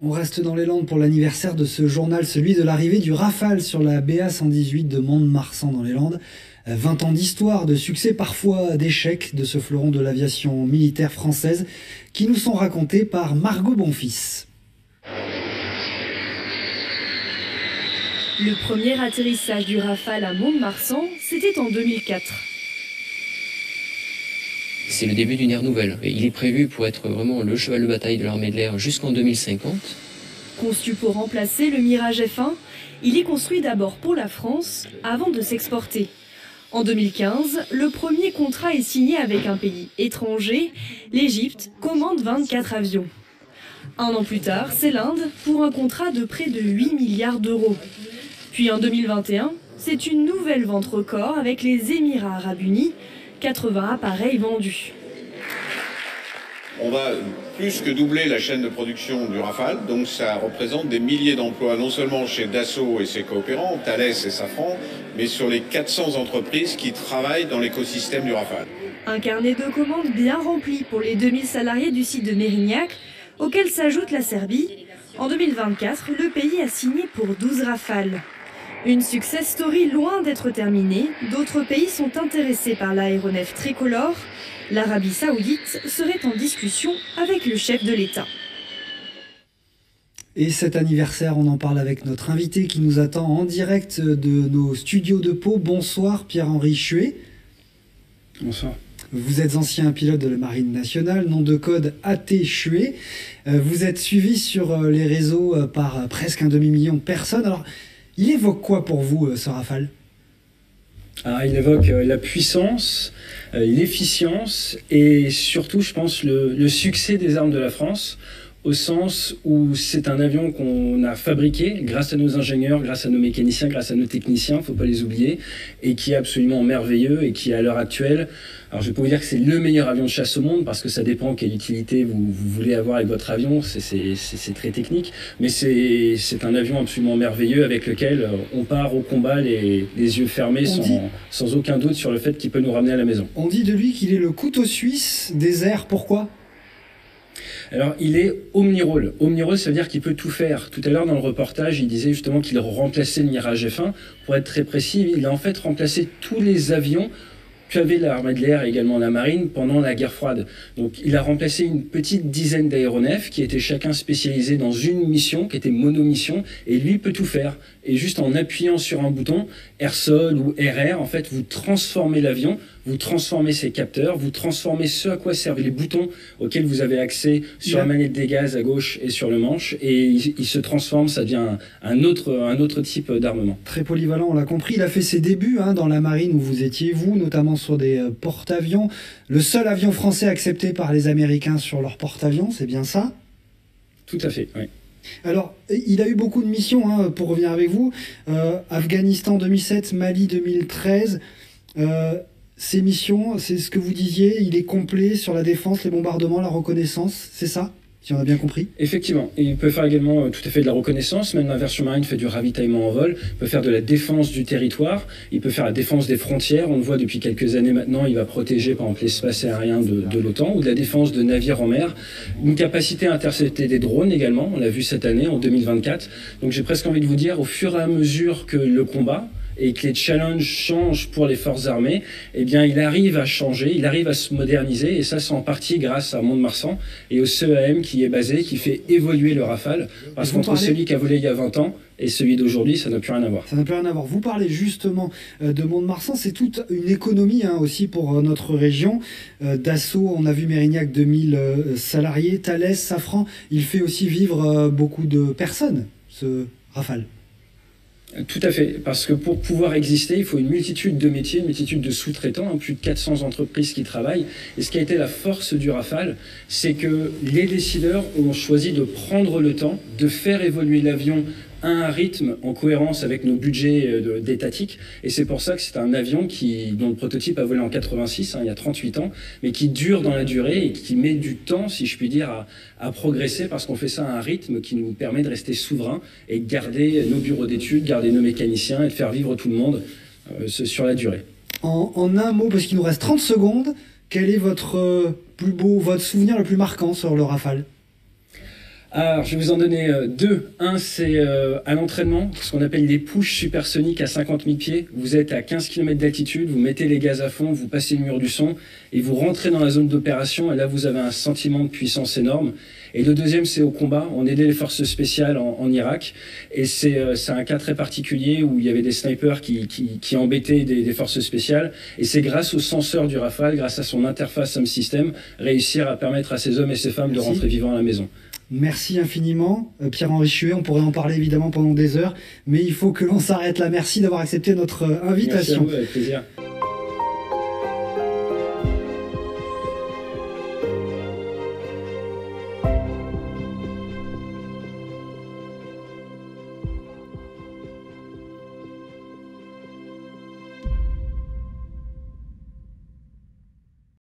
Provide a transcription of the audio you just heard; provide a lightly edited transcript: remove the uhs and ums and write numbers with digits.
On reste dans les Landes pour l'anniversaire de ce journal, celui de l'arrivée du Rafale sur la BA 118 de Mont-de-Marsan dans les Landes. 20 ans d'histoire, de succès, parfois d'échecs de ce fleuron de l'aviation militaire française qui nous sont racontés par Margot Bonfils. Le premier atterrissage du Rafale à Mont-de-Marsan, c'était en 2004. C'est le début d'une ère nouvelle. Et il est prévu pour être vraiment le cheval de bataille de l'armée de l'air jusqu'en 2050. Conçu pour remplacer le Mirage F1, il est construit d'abord pour la France avant de s'exporter. En 2015, le premier contrat est signé avec un pays étranger. L'Égypte commande 24 avions. Un an plus tard, c'est l'Inde pour un contrat de près de 8 milliards d'euros. Puis en 2021, c'est une nouvelle vente record avec les Émirats Arabes Unis, 80 appareils vendus. On va plus que doubler la chaîne de production du Rafale, donc ça représente des milliers d'emplois, non seulement chez Dassault et ses coopérants, Thales et Safran, mais sur les 400 entreprises qui travaillent dans l'écosystème du Rafale. Un carnet de commandes bien rempli pour les 2000 salariés du site de Mérignac, auquel s'ajoute la Serbie. En 2024, le pays a signé pour 12 Rafales. Une success story loin d'être terminée, d'autres pays sont intéressés par l'aéronef tricolore. L'Arabie Saoudite serait en discussion avec le chef de l'État. Et cet anniversaire, on en parle avec notre invité qui nous attend en direct de nos studios de Pau. Bonsoir Pierre-Henri Chuet. Bonsoir. Vous êtes ancien pilote de la Marine nationale, nom de code AT Chuet. Vous êtes suivi sur les réseaux par presque 1 demi-million de personnes. Alors, il évoque quoi pour vous, ce Rafale ? Alors, il évoque la puissance, l'efficience et surtout, je pense, le succès des armes de la France, au sens où c'est un avion qu'on a fabriqué grâce à nos ingénieurs, grâce à nos mécaniciens, grâce à nos techniciens, il ne faut pas les oublier, et qui est absolument merveilleux et qui, à l'heure actuelle, alors je vais pas vous dire que c'est le meilleur avion de chasse au monde, parce que ça dépend quelle utilité vous voulez avoir avec votre avion, c'est très technique, mais c'est un avion absolument merveilleux avec lequel on part au combat les yeux fermés, sans aucun doute sur le fait qu'il peut nous ramener à la maison. On dit de lui qu'il est le couteau suisse des airs, pourquoi ? Alors, il est omnirôle. Omnirôle, ça veut dire qu'il peut tout faire. Tout à l'heure, dans le reportage, il disait justement qu'il remplaçait le Mirage F1. Pour être très précis, il a en fait remplacé tous les avions qu'avait l'armée de l'air et également la marine pendant la guerre froide. Donc, il a remplacé une petite dizaine d'aéronefs qui étaient chacun spécialisés dans une mission, qui était monomission, et lui peut tout faire. Et juste en appuyant sur un bouton, air-sol ou RR, en fait, vous transformez l'avion, vous transformez ses capteurs, vous transformez ce à quoi servent les boutons auxquels vous avez accès sur la manette des gaz à gauche et sur le manche, et il se transforme, ça devient un autre type d'armement. Très polyvalent, on l'a compris. Il a fait ses débuts dans la marine où vous étiez, vous, notamment sur des porte-avions. Le seul avion français accepté par les Américains sur leur porte-avions, c'est bien ça ? Tout à fait, oui. Alors, il a eu beaucoup de missions, pour revenir avec vous. Afghanistan 2007, Mali 2013. Ces missions, c'est ce que vous disiez, il est complet sur la défense, les bombardements, la reconnaissance, c'est ça ? Si on a bien compris. Effectivement. Et il peut faire également tout à fait de la reconnaissance. Même la version marine fait du ravitaillement en vol. Il peut faire de la défense du territoire. Il peut faire la défense des frontières. On le voit depuis quelques années maintenant. Il va protéger, par exemple, l'espace aérien de l'OTAN ou de la défense de navires en mer. Une capacité à intercepter des drones également. On l'a vu cette année, en 2024. Donc j'ai presque envie de vous dire, au fur et à mesure que le combat et que les challenges changent pour les forces armées, eh bien, il arrive à changer, il arrive à se moderniser, et ça, c'est en partie grâce à Mont-de-Marsan et au CEAM qui est basé, qui fait évoluer le Rafale, parce qu'entre celui qui a volé il y a 20 ans et celui d'aujourd'hui, ça n'a plus rien à voir. Ça n'a plus rien à voir. Vous parlez justement de Mont-de-Marsan, c'est toute une économie aussi pour notre région. Dassault, on a vu Mérignac, 2000 salariés, Thales, Safran, il fait aussi vivre beaucoup de personnes, ce Rafale. Tout à fait, parce que pour pouvoir exister, il faut une multitude de métiers, une multitude de sous-traitants, plus de 400 entreprises qui travaillent. Et ce qui a été la force du Rafale, c'est que les décideurs ont choisi de prendre le temps de faire évoluer l'avion à un rythme en cohérence avec nos budgets d'étatique. Et c'est pour ça que c'est un avion dont le prototype a volé en 86, il y a 38 ans, mais qui dure dans la durée et qui met du temps, si je puis dire, à progresser, parce qu'on fait ça à un rythme qui nous permet de rester souverains et de garder nos bureaux d'études, garder nos mécaniciens et de faire vivre tout le monde sur la durée. En un mot, parce qu'il nous reste 30 secondes, quel est votre souvenir le plus marquant sur le Rafale ? Alors, je vais vous en donner deux. Un, c'est à l'entraînement, ce qu'on appelle les pushs supersoniques à 50 000 pieds. Vous êtes à 15 km d'altitude, vous mettez les gaz à fond, vous passez le mur du son et vous rentrez dans la zone d'opération. Et là, vous avez un sentiment de puissance énorme. Et le deuxième, c'est au combat. On aidait les forces spéciales en Irak. Et c'est un cas très particulier où il y avait des snipers qui embêtaient des forces spéciales. Et c'est grâce au senseur du Rafale, grâce à son interface Home System, réussir à permettre à ces hommes et ces femmes de rentrer vivants à la maison. Merci infiniment, Pierre-Henri Chuet. On pourrait en parler évidemment pendant des heures, mais il faut que l'on s'arrête là. Merci d'avoir accepté notre invitation. Merci à vous, avec plaisir.